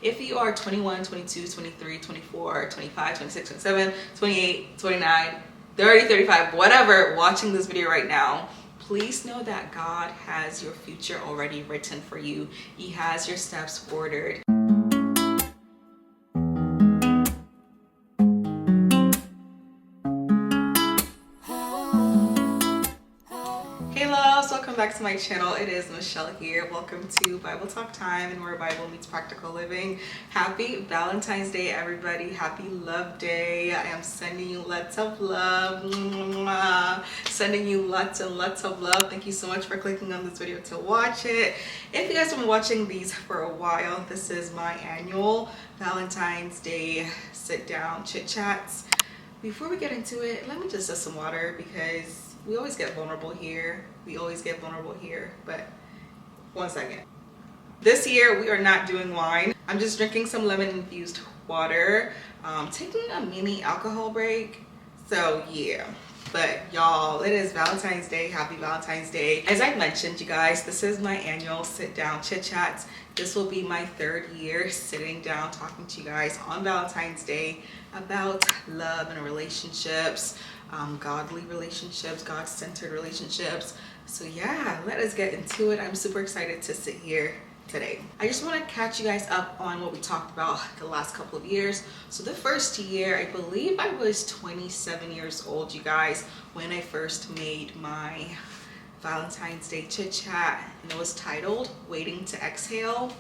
If you are 21, 22, 23, 24, 25, 26, 27, 28, 29, 30, 35, whatever, watching this video right now, please know that God has your future already written for you. He has your steps ordered. Hey loves, welcome back to my channel. It is Michelle here. Welcome to Bible Talk Time, and where Bible meets practical living. Happy Valentine's Day, everybody. Happy Love Day. I am sending you lots of love. Sending you lots and lots of love. Thank you so much for clicking on this video to watch it. If you guys have been watching these for a while, this is my annual Valentine's Day sit down chit chats. Before we get into it, let me just sip some water because we always get vulnerable here. But one second. This year we are not doing wine. I'm just drinking some lemon infused water, taking a mini alcohol break. So yeah, but y'all, it is Valentine's Day. Happy Valentine's Day. As I mentioned, you guys, this is my annual sit down chit chats. This will be my third year sitting down talking to you guys on Valentine's Day about love and relationships, godly relationships, God-centered relationships. So yeah, let us get into it. I'm super excited to sit here today. I just want to catch you guys up on what we talked about the last couple of years. So the first year, I believe I was 27 years old, you guys, when I first made my Valentine's Day chit chat, and it was titled Waiting to Exhale.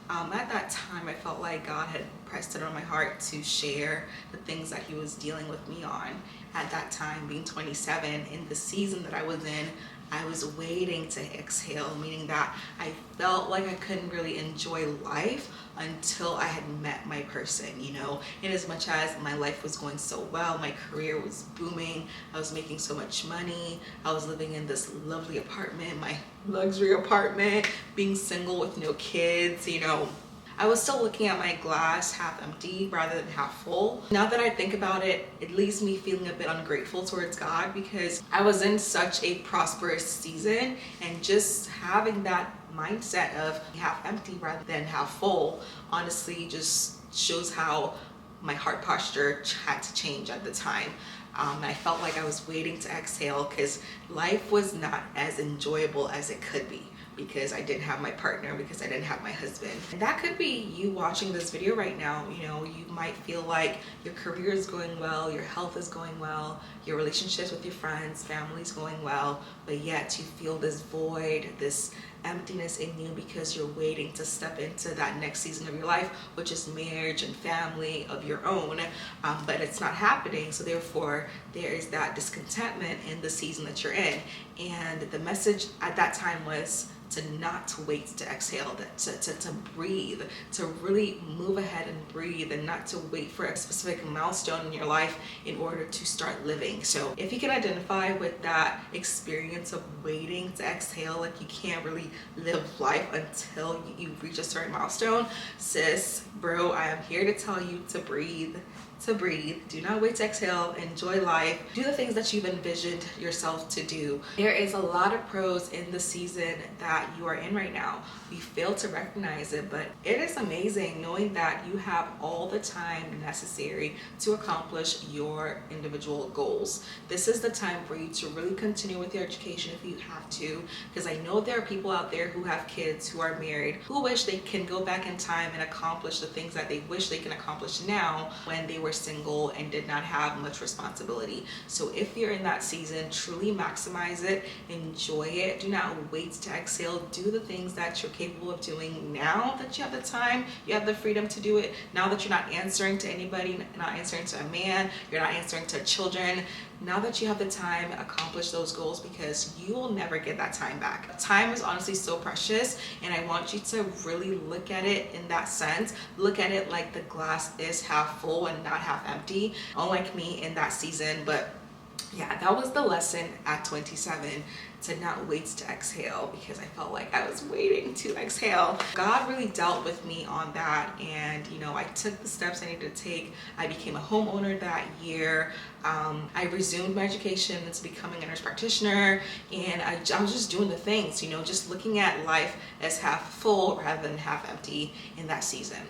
At that time, I felt like God had pressed it on my heart to share the things that he was dealing with me on. At that time, being 27, in the season that I was in, I was waiting to exhale, meaning that I felt like I couldn't really enjoy life until I had met my person, you know. In as much as my life was going so well, my career was booming, I was making so much money, I was living in this lovely apartment, my luxury apartment, being single with no kids, you know. I was still looking at my glass half empty rather than half full. Now that I think about it, it leaves me feeling a bit ungrateful towards God because I was in such a prosperous season, and just having that mindset of half empty rather than half full honestly just shows how my heart posture had to change at the time. I felt like I was waiting to exhale because life was not as enjoyable as it could be, because I didn't have my partner, because I didn't have my husband. And that could be you watching this video right now. You know, you might feel like your career is going well, your health is going well, your relationships with your friends, family is going well, but yet you feel this void, this emptiness in you because you're waiting to step into that next season of your life, which is marriage and family of your own, but it's not happening. So therefore, there is that discontentment in the season that you're in. And the message at that time was to not wait to exhale, to breathe, to really move ahead and breathe, and not to wait for a specific milestone in your life in order to start living. So if you can identify with that experience of waiting to exhale, like you can't really live life until you reach a certain milestone, sis, bro, I am here to tell you to breathe. Do not wait to exhale. Enjoy life. Do the things that you've envisioned yourself to do. There is a lot of pros in the season that you are in right now. We fail to recognize it, but it is amazing knowing that you have all the time necessary to accomplish your individual goals. This is the time for you to really continue with your education if you have to, because I know there are people out there who have kids, who are married, who wish they can go back in time and accomplish the things that they wish they can accomplish now when they were single and did not have much responsibility. So if you're in that season, truly maximize it, enjoy it. Do not wait to exhale. Do the things that you're capable of doing now that you have the time, you have the freedom to do it. Now that you're not answering to anybody, not answering to a man, you're not answering to children, now that you have the time, accomplish those goals, because you will never get that time back. Time is honestly so precious, and I want you to really look at it in that sense. Look at it like the glass is half full and not half empty, unlike me in that season. But yeah, that was the lesson at 27, to not wait to exhale, because I felt like I was waiting to exhale. God really dealt with me on that, and I took the steps I needed to take. I became a homeowner that year. I resumed my education into becoming a nurse practitioner, and I was just doing the things, just looking at life as half full rather than half empty in that season.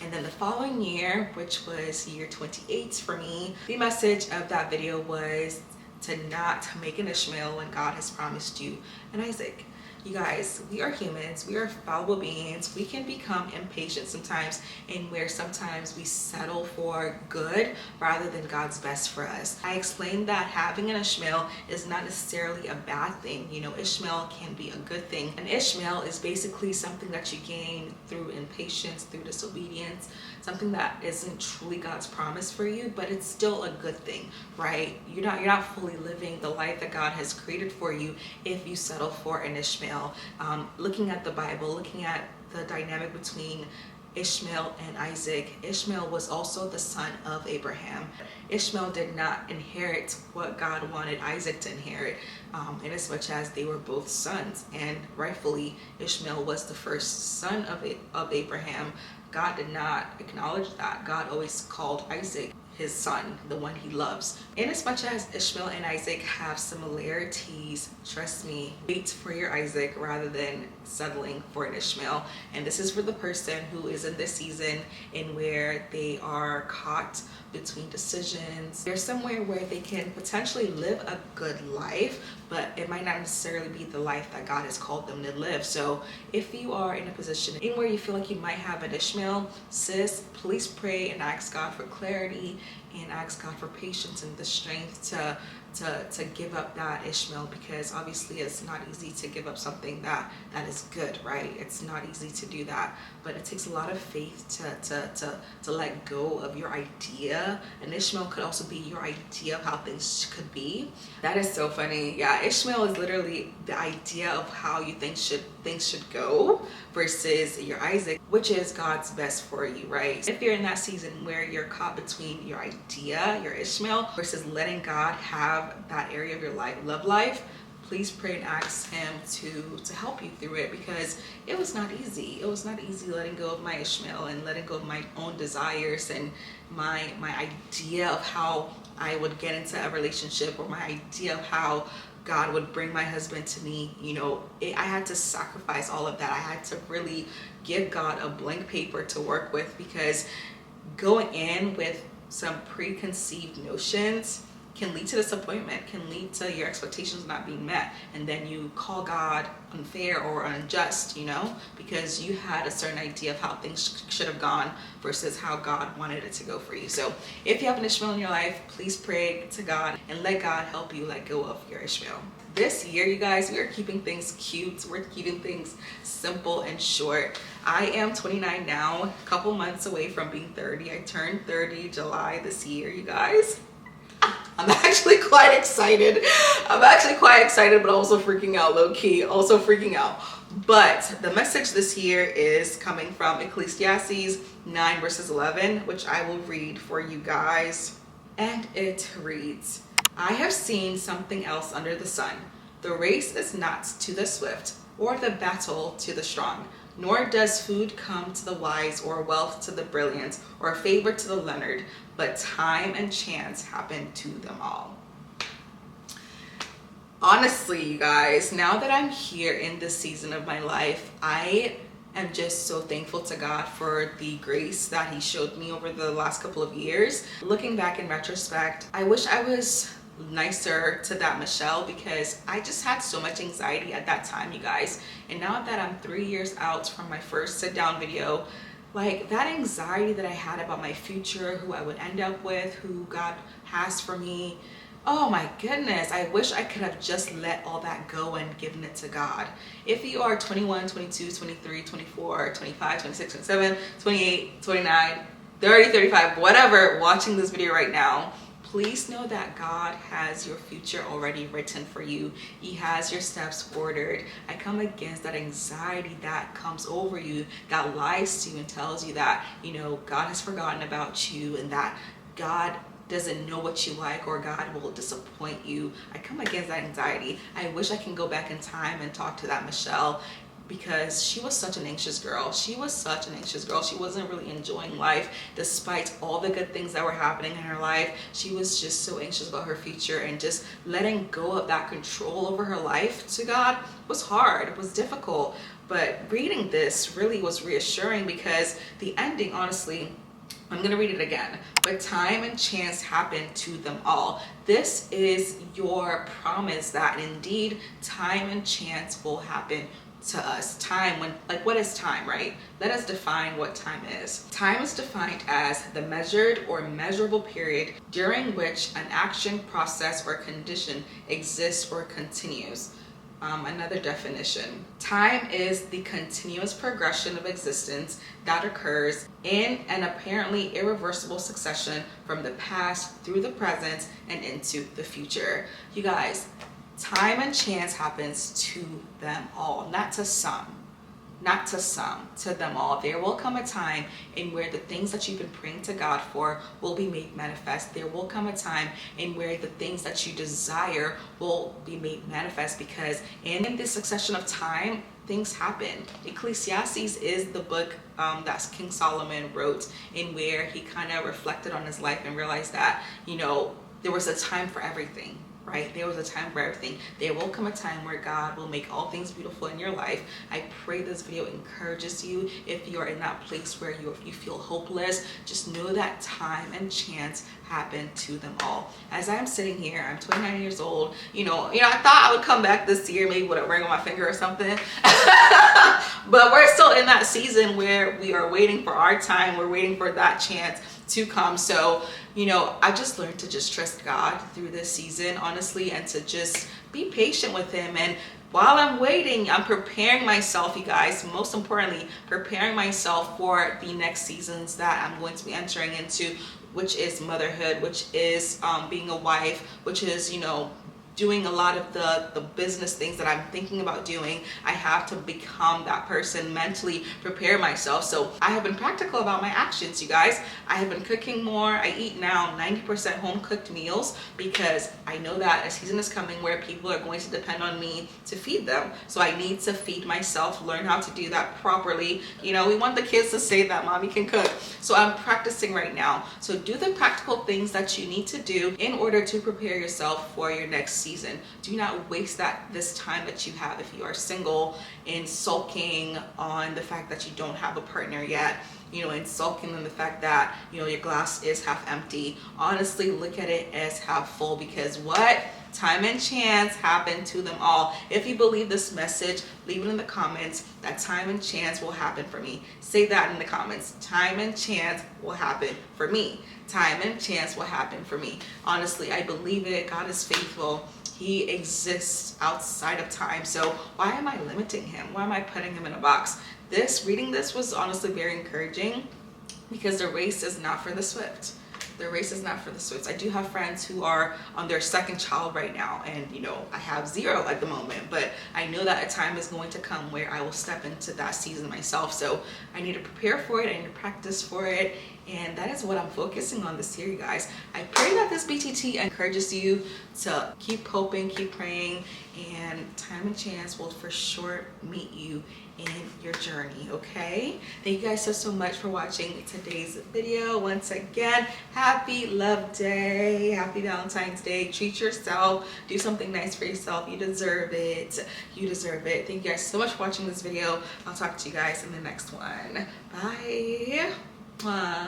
And then the following year, which was year 28 for me, the message of that video was to not make an Ishmael when God has promised you an Isaac. You guys, we are humans, we are fallible beings. We can become impatient sometimes, and where sometimes we settle for good rather than God's best for us. I explained that having an Ishmael is not necessarily a bad thing. Ishmael can be a good thing. An Ishmael is basically something that you gain through impatience, through disobedience, something that isn't truly God's promise for you, but it's still a good thing, right? You're not fully living the life that God has created for you if you settle for an Ishmael. Looking at the Bible, looking at the dynamic between Ishmael and Isaac, Ishmael was also the son of Abraham. Ishmael did not inherit what God wanted Isaac to inherit, in as much as they were both sons, and rightfully Ishmael was the first son of Abraham. God did not acknowledge that. God always called Isaac his son, the one he loves. In as much as Ishmael and Isaac have similarities, trust me, wait for your Isaac rather than settling for an Ishmael. And this is for the person who is in this season in where they are caught between decisions. They're somewhere where they can potentially live a good life, but it might not necessarily be the life that God has called them to live. So if you are in a position in where you feel like you might have an Ishmael, sis, please pray and ask God for clarity and ask God for patience and the strength to give up that Ishmael, because obviously it's not easy to give up something that is good, right? It's not easy to do that, but it takes a lot of faith to let go of your idea. And Ishmael could also be your idea of how things could be. That is so funny. Yeah, Ishmael is literally the idea of how you think things should go, versus your Isaac, which is God's best for you, right? If you're in that season where you're caught between your idea, your Ishmael, versus letting God have that area of your love life, please pray and ask him to help you through it, because it was not easy. It was not easy letting go of my Ishmael and letting go of my own desires and my idea of how I would get into a relationship, or my idea of how God would bring my husband to me. I had to sacrifice all of that. I had to really give God a blank paper to work with, because going in with some preconceived notions can lead to disappointment, can lead to your expectations not being met, and then you call God unfair or unjust, because you had a certain idea of how things should have gone versus how God wanted it to go for you. So if you have an Ishmael in your life, please pray to God and let God help you let go of your Ishmael. This year, you guys, we are keeping things cute. We're keeping things simple and short. I am 29 now, a couple months away from being 30. I turned 30 July this year, you guys. I'm actually quite excited. But also freaking out, low key, also freaking out. But the message this year is coming from Ecclesiastes 9 verses 11, which I will read for you guys. And it reads, I have seen something else under the sun. The race is not to the swift, or the battle to the strong, nor does food come to the wise, or wealth to the brilliant, or favor to the learned, but time and chance happen to them all. Honestly, you guys, now that I'm here in this season of my life, I am just so thankful to God for the grace that he showed me over the last couple of years. Looking back in retrospect, I wish I was nicer to that Michelle, because I just had so much anxiety at that time, you guys. And now that I'm 3 years out from my first sit down video, like that anxiety that I had about my future, who I would end up with, who God has for me, oh my goodness, I wish I could have just let all that go and given it to God. If you are 21, 22, 23, 24, 25, 26, 27, 28, 29, 30, 35, whatever, watching this video right now, please know that God has your future already written for you. He has your steps ordered. I come against that anxiety that comes over you, that lies to you and tells you that, God has forgotten about you, and that God doesn't know what you like, or God will disappoint you. I come against that anxiety. I wish I can go back in time and talk to that Michelle, because she was such an anxious girl. She wasn't really enjoying life despite all the good things that were happening in her life. She was just so anxious about her future, and just letting go of that control over her life to God was hard. It was difficult. But reading this really was reassuring, because the ending, honestly, I'm going to read it again. But time and chance happen to them all. This is your promise that indeed time and chance will happen to us. Time, when, like, what is time, right? Let us define what time is. Time is defined as the measured or measurable period during which an action, process, or condition exists or continues. Another definition: time is the continuous progression of existence that occurs in an apparently irreversible succession from the past through the present and into the future. You guys, time and chance happens to them all, not to some. Not to some, to them all. There will come a time in where the things that you've been praying to God for will be made manifest. There will come a time in where the things that you desire will be made manifest, because in this succession of time, things happen. Ecclesiastes is the book that King Solomon wrote, in where he kind of reflected on his life and realized that, there was a time for everything. Right? There was a time for everything. There will come a time where God will make all things beautiful in your life. I pray this video encourages you. If you're in that place where you feel hopeless, just know that time and chance happen to them all. As I'm sitting here, I'm 29 years old. I thought I would come back this year, maybe with a ring on my finger or something. But we're still in that season where we are waiting for our time. We're waiting for that chance to come. So, I just learned to just trust God through this season, honestly, and to just be patient with him. And while I'm waiting, I'm preparing myself, you guys, most importantly, preparing myself for the next seasons that I'm going to be entering into, which is motherhood, which is being a wife, which is, doing a lot of the business things that I'm thinking about doing. I have to become that person, mentally prepare myself. So I have been practical about my actions, you guys. I have been cooking more. I eat now 90% home cooked meals, because I know that a season is coming where people are going to depend on me to feed them. So I need to feed myself, learn how to do that properly. We want the kids to say that mommy can cook. So I'm practicing right now. So do the practical things that you need to do in order to prepare yourself for your next season. Do not waste this time that you have, if you are single, in sulking on the fact that you don't have a partner yet, and sulking on the fact that your glass is half empty. Honestly, look at it as half full, because time and chance happen to them all. If you believe this message, leave it in the comments that time and chance will happen for me. Say that in the comments. Time and chance will happen for me. Time and chance will happen for me. Honestly, I believe it. God is faithful. He exists outside of time. So why am I limiting him? Why am I putting him in a box? Reading this was honestly very encouraging, because the race is not for the swift. The race is not for the swift. I do have friends who are on their second child right now, and I have 0 at the moment, but I know that a time is going to come where I will step into that season myself. So I need to prepare for it. I need to practice for it. And that is what I'm focusing on this year, you guys. I pray that this BTT encourages you to keep hoping, keep praying, and time and chance will for sure meet you in your journey, okay? Thank you guys so much for watching today's video. Once again, happy love day, happy Valentine's Day. Treat yourself, do something nice for yourself. You deserve it. You deserve it. Thank you guys so much for watching this video. I'll talk to you guys in the next one. Bye. Mwah.